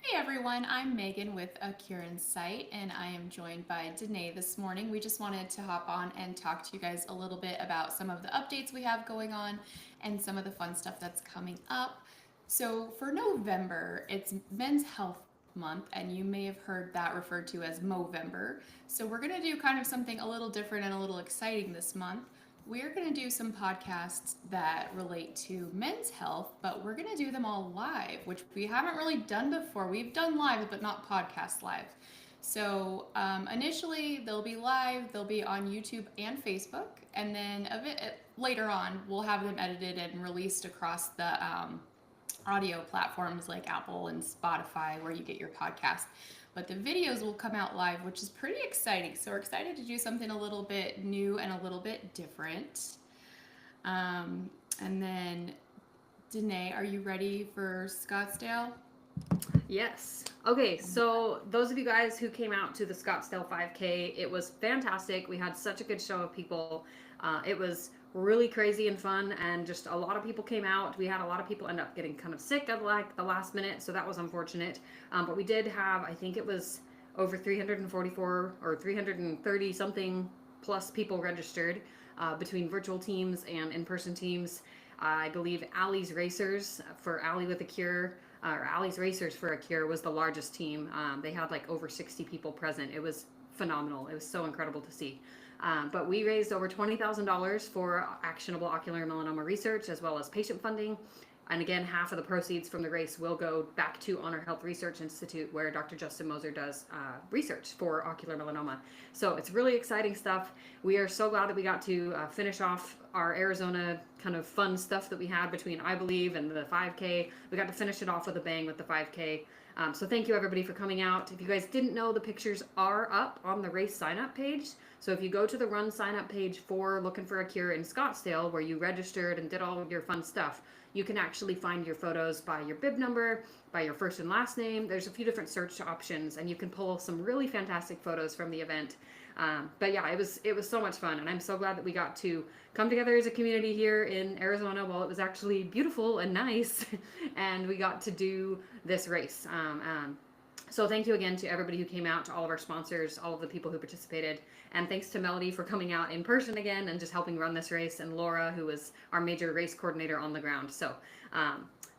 Hey everyone, I'm Megan with A Cure in Sight, and I am joined by Danae this morning. We just wanted to hop on and talk to you guys a little bit about some of the updates we have going on and some of the fun stuff that's coming up. So, for November, it's Men's Health Month, and you may have heard that referred to as Movember. So, we're going to do kind of something a little different and a little exciting this month. We're going to do some podcasts that relate to men's health, but we're going to do them all live, which we haven't really done before. We've done live, but not podcast live. So initially, they'll be live, they'll be on YouTube and Facebook, and then a bit later on, we'll have them edited and released across the audio platforms like Apple and Spotify, where you get your podcast. But the videos will come out live, which is pretty exciting. So we're excited to do something a little bit new and a little bit different. And then, Danae, are you ready for Scottsdale? Yes. Okay, so those of you guys who came out to the Scottsdale 5K, it was fantastic. We had such a good show of people. It was really crazy and fun, and just a lot of people came out. We had a lot of people end up getting kind of sick at like the last minute, so that was unfortunate. But we did have, I think it was over 344 or 330 something plus people registered between virtual teams and in-person teams. I believe Allie's Racers for Allie with a Cure or Allie's Racers for a Cure was the largest team. They had like over 60 people present. It was phenomenal. It was so incredible to see. But we raised over $20,000 for actionable ocular melanoma research as well as patient funding. And again, half of the proceeds from the race will go back to Honor Health Research Institute, where Dr. Justin Moser does research for ocular melanoma. So it's really exciting stuff. We are so glad that we got to finish off our Arizona kind of fun stuff that we had between I Believe and the 5K. We got to finish it off with a bang with the 5K. So thank you everybody for coming out. If you guys didn't know, the pictures are up on the race sign up page. So if you go to the run sign up page for Looking for a Cure in Scottsdale, where you registered and did all of your fun stuff, you can actually find your photos by your bib number, by your first and last name. There's a few different search options, and you can pull some really fantastic photos from the event. But yeah, it was so much fun, and I'm so glad that we got to come together as a community here in Arizona while it was actually beautiful and nice, and we got to do this race. So thank you again to everybody who came out, to all of our sponsors, all of the people who participated, and thanks to Melody for coming out in person again and just helping run this race, and Laura, who was our major race coordinator on the ground. So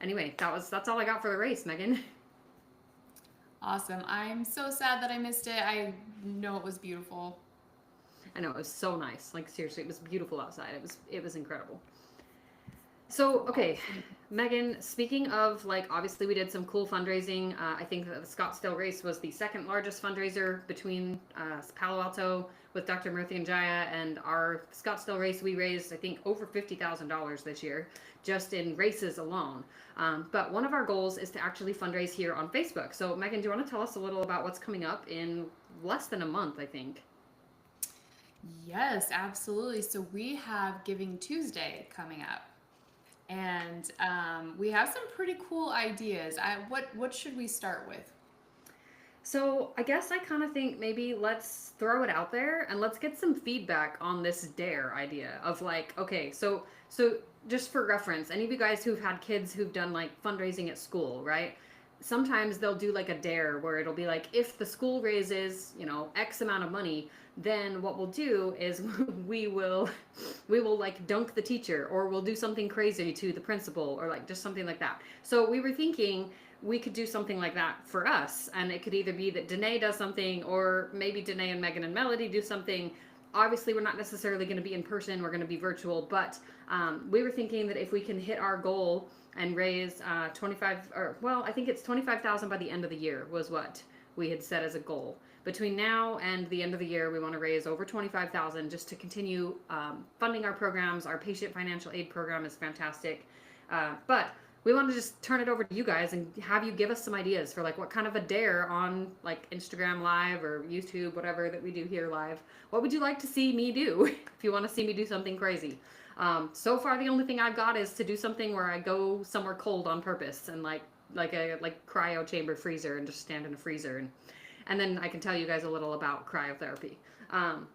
anyway, that's all I got for the race, Megan. Awesome. I'm so sad that I missed it. I know it was beautiful. I know it was so nice. Like seriously, it was beautiful outside. It was incredible. So, okay, Awesome. Megan, speaking of like, obviously we did some cool fundraising. I think that the Scottsdale race was the second largest fundraiser between Palo Alto with Dr. Murthy and Jaya, and our Scottsdale race. We raised, I think, over $50,000 this year just in races alone. But one of our goals is to actually fundraise here on Facebook. So, Megan, do you want to tell us a little about what's coming up in less than a month, I think? Yes, absolutely. So we have Giving Tuesday coming up. And we have some pretty cool ideas. What should we start with? So I guess I kind of think maybe let's throw it out there and let's get some feedback on this dare idea of like, okay, so just for reference, any of you guys who've had kids who've done like fundraising at school, right? Sometimes they'll do like a dare where it'll be like, if the school raises, X amount of money, then what we'll do is we will we will like dunk the teacher, or we'll do something crazy to the principal, or like just something like that. So we were thinking we could do something like that for us, and it could either be that Danae does something, or maybe Danae and Megan and Melody do something. Obviously we're not necessarily going to be in person, we're going to be virtual, but we were thinking that if we can hit our goal and raise 25, or well, I think it's 25,000 by the end of the year was what we had set as a goal. Between now and the end of the year, we want to raise over 25,000 just to continue funding our programs. Our patient financial aid program is fantastic, but we want to just turn it over to you guys and have you give us some ideas for like what kind of a dare on like Instagram live or YouTube, whatever that we do here live. What would you like to see me do if you want to see me do something crazy? So far, the only thing I've got is to do something where I go somewhere cold on purpose and like cryo chamber freezer and just stand in a freezer, and then I can tell you guys a little about cryotherapy. Um,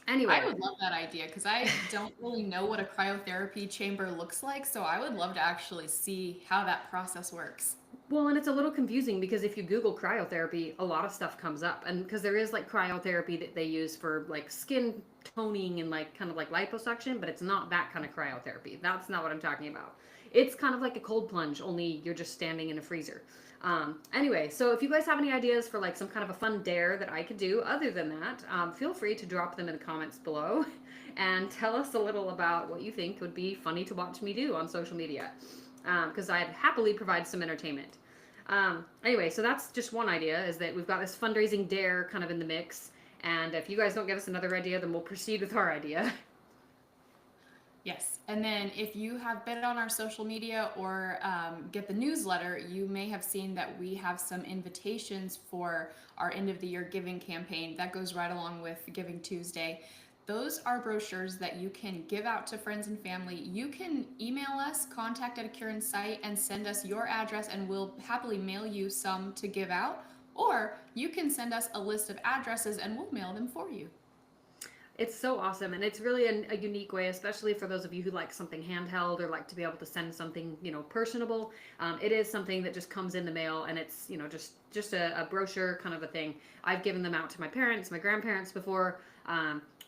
I anyway, would love that idea because I don't really know what a cryotherapy chamber looks like, so I would love to actually see how that process works. Well, and it's a little confusing because if you Google cryotherapy, a lot of stuff comes up. And because there is like cryotherapy that they use for like skin toning and like kind of like liposuction, but it's not that kind of cryotherapy. That's not what I'm talking about. It's kind of like a cold plunge, only you're just standing in a freezer. Anyway, so if you guys have any ideas for like some kind of a fun dare that I could do other than that, feel free to drop them in the comments below and tell us a little about what you think would be funny to watch me do on social media. Because I'd happily provide some entertainment. Anyway, so that's just one idea, is that we've got this fundraising dare kind of in the mix. And if you guys don't give us another idea, then we'll proceed with our idea. Yes. And then if you have been on our social media or get the newsletter, you may have seen that we have some invitations for our end of the year giving campaign that goes right along with Giving Tuesday. Those are brochures that you can give out to friends and family. You can email us, contact at a Kieran site, and send us your address, and we'll happily mail you some to give out. Or you can send us a list of addresses and we'll mail them for you. It's so awesome, and it's really a unique way, especially for those of you who like something handheld or like to be able to send something, personable. It is something that just comes in the mail, and it's, just a brochure kind of a thing. I've given them out to my parents, my grandparents before.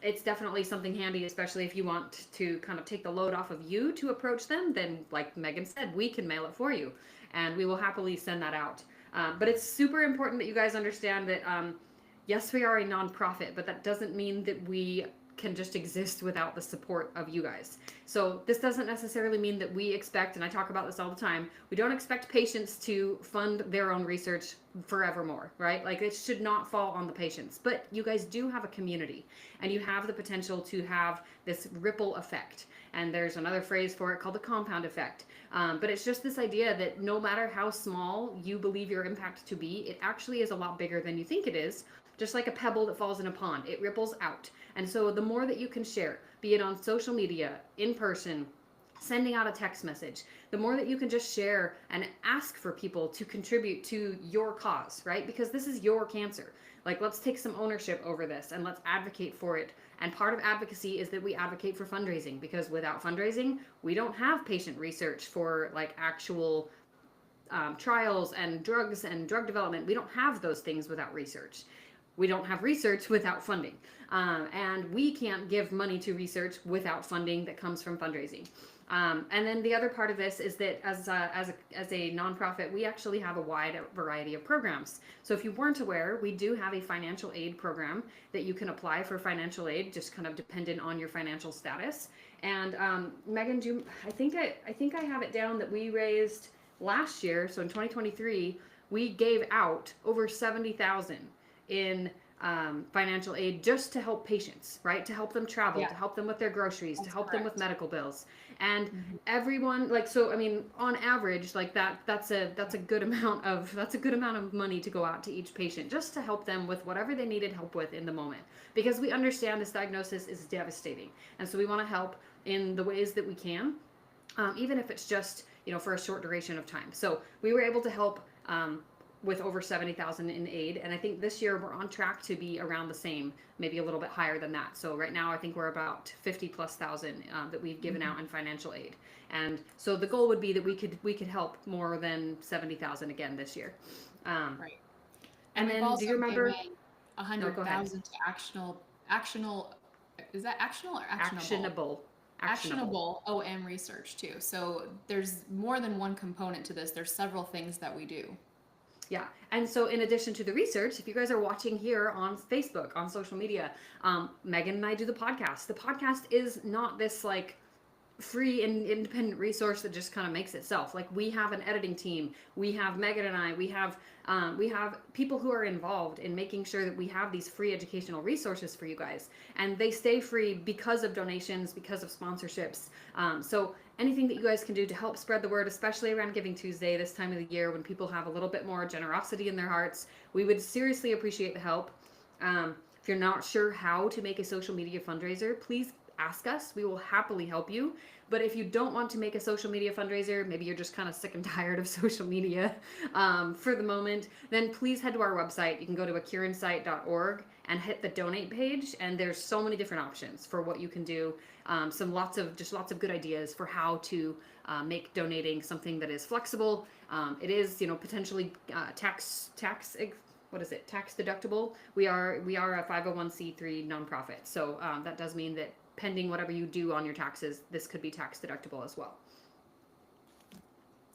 It's definitely something handy, especially if you want to kind of take the load off of you to approach them. Then, like Megan said, we can mail it for you, and we will happily send that out. But it's super important that you guys understand that. Yes, we are a nonprofit, but that doesn't mean that we can just exist without the support of you guys. So this doesn't necessarily mean that we expect, and I talk about this all the time, we don't expect patients to fund their own research forevermore, right? Like, it should not fall on the patients. But you guys do have a community, and you have the potential to have this ripple effect. And there's another phrase for it called the compound effect. But it's just this idea that no matter how small you believe your impact to be, it actually is a lot bigger than you think it is. Just like a pebble that falls in a pond, it ripples out. And so the more that you can share, be it on social media, in person, sending out a text message, the more that you can just share and ask for people to contribute to your cause, right? Because this is your cancer. Like, let's take some ownership over this and let's advocate for it. And part of advocacy is that we advocate for fundraising, because without fundraising, we don't have patient research for like actual trials and drugs and drug development. We don't have those things without research. We don't have research without funding. And we can't give money to research without funding that comes from fundraising. And then the other part of this is that as a nonprofit, we actually have a wide variety of programs. So if you weren't aware, we do have a financial aid program that you can apply for financial aid, just kind of dependent on your financial status. And Megan, I think I have it down that we raised last year, so in 2023, we gave out over $70,000 in financial aid just to help patients, right? To help them travel, to help them with their groceries, to help them with medical bills. And everyone, like, so I mean, on average, like that's a good amount of money to go out to each patient just to help them with whatever they needed help with in the moment. Because we understand this diagnosis is devastating. And so we want to help in the ways that we can, even if it's just, for a short duration of time. So we were able to help with over 70,000 in aid, and I think this year we're on track to be around the same, maybe a little bit higher than that. So right now I think we're about 50,000+ that we've given out in financial aid, and so the goal would be that we could help more than 70,000 again this year. Right. And we've then also do you remember? given 100,000 to actionable? Is that actionable or actionable? Actionable OM research too. So there's more than one component to this. There's several things that we do. Yeah. And so in addition to the research, if you guys are watching here on Facebook, on social media, Megan and I do the podcast. The podcast is not this like free and independent resource that just kind of makes itself. Like, we have an editing team. We have Megan and I. We have people who are involved in making sure that we have these free educational resources for you guys, and they stay free because of donations, because of sponsorships. So anything that you guys can do to help spread the word, especially around Giving Tuesday, this time of the year when people have a little bit more generosity in their hearts, we would seriously appreciate the help. If you're not sure how to make a social media fundraiser, please ask us. We will happily help you. But if you don't want to make a social media fundraiser, maybe you're just kind of sick and tired of social media for the moment, then please head to our website. You can go to akieransite.org and hit the donate page. And there's so many different options for what you can do. Lots of good ideas for how to make donating something that is flexible. It is, potentially what is it? Tax deductible. We are a 501c3 nonprofit, so that does mean that pending whatever you do on your taxes, this could be tax deductible as well.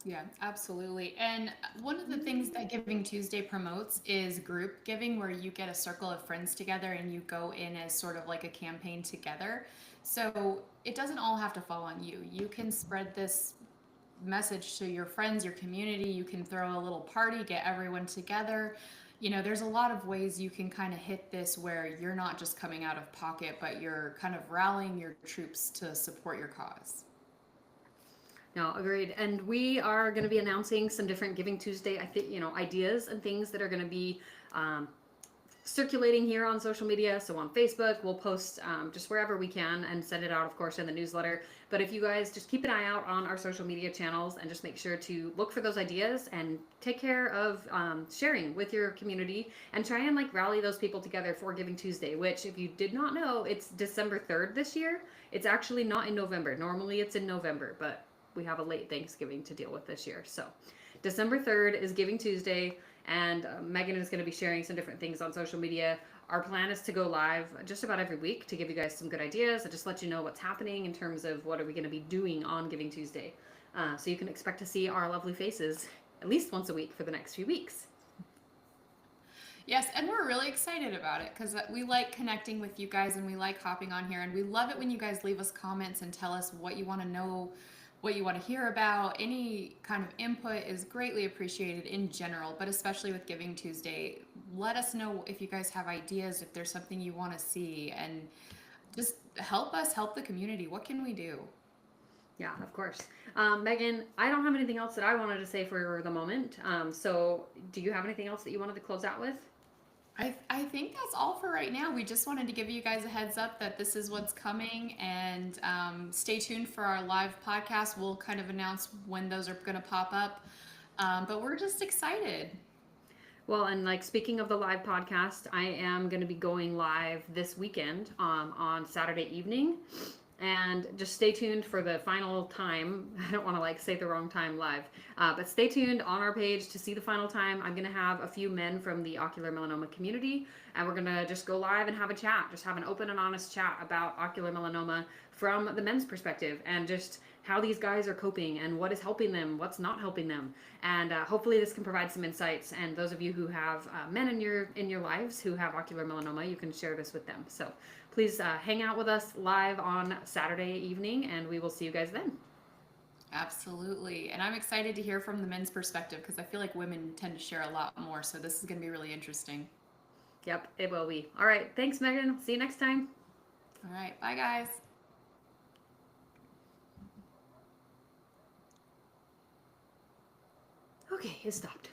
Yeah, absolutely. And one of the things that Giving Tuesday promotes is group giving, where you get a circle of friends together and you go in as sort of like a campaign together. So it doesn't all have to fall on you. You can spread this message to your friends, your community. You can throw a little party, get everyone together. There's a lot of ways you can kind of hit this where you're not just coming out of pocket, but you're kind of rallying your troops to support your cause. No, agreed. And we are going to be announcing some different Giving Tuesday, I think, ideas and things that are going to be um, circulating here on social media. So on Facebook, we'll post just wherever we can and send it out, of course, in the newsletter. But if you guys just keep an eye out on our social media channels and just make sure to look for those ideas and take care of sharing with your community and try and rally those people together for Giving Tuesday, which, if you did not know, it's December 3rd this year. It's actually not in November. Normally it's in November, but we have a late Thanksgiving to deal with this year. So December 3rd is Giving Tuesday, and Megan is going to be sharing some different things on social media. Our plan is to go live just about every week to give you guys some good ideas and just let you know what's happening in terms of what are we going to be doing on Giving Tuesday. So you can expect to see our lovely faces at least once a week for the next few weeks. Yes, and we're really excited about it because we like connecting with you guys and we like hopping on here. And we love it when you guys leave us comments and tell us what you want to know, what you want to hear about. Any kind of input is greatly appreciated in general, but especially with Giving Tuesday. Let us know if you guys have ideas, if there's something you want to see, and just help us help the community. What can we do? Yeah, of course. Megan, I don't have anything else that I wanted to say for the moment. So do you have anything else that you wanted to close out with? I think that's all for right now. We just wanted to give you guys a heads up that this is what's coming, and stay tuned for our live podcast. We'll kind of announce when those are going to pop up, but we're just excited. Well, and speaking of the live podcast, I am going to be going live this weekend on Saturday evening. And just stay tuned for the final time. I don't want to say the wrong time live, but stay tuned on our page to see the final time. I'm going to have a few men from the ocular melanoma community, and we're going to just go live and have a chat, just have an open and honest chat about ocular melanoma from the men's perspective, and just how these guys are coping and what is helping them, what's not helping them. And hopefully this can provide some insights. And those of you who have men in your lives who have ocular melanoma, you can share this with them. So please hang out with us live on Saturday evening, and we will see you guys then. Absolutely. And I'm excited to hear from the men's perspective because I feel like women tend to share a lot more. So this is going to be really interesting. Yep, it will be. All right. Thanks, Megan. See you next time. All right. Bye, guys. Okay, it stopped.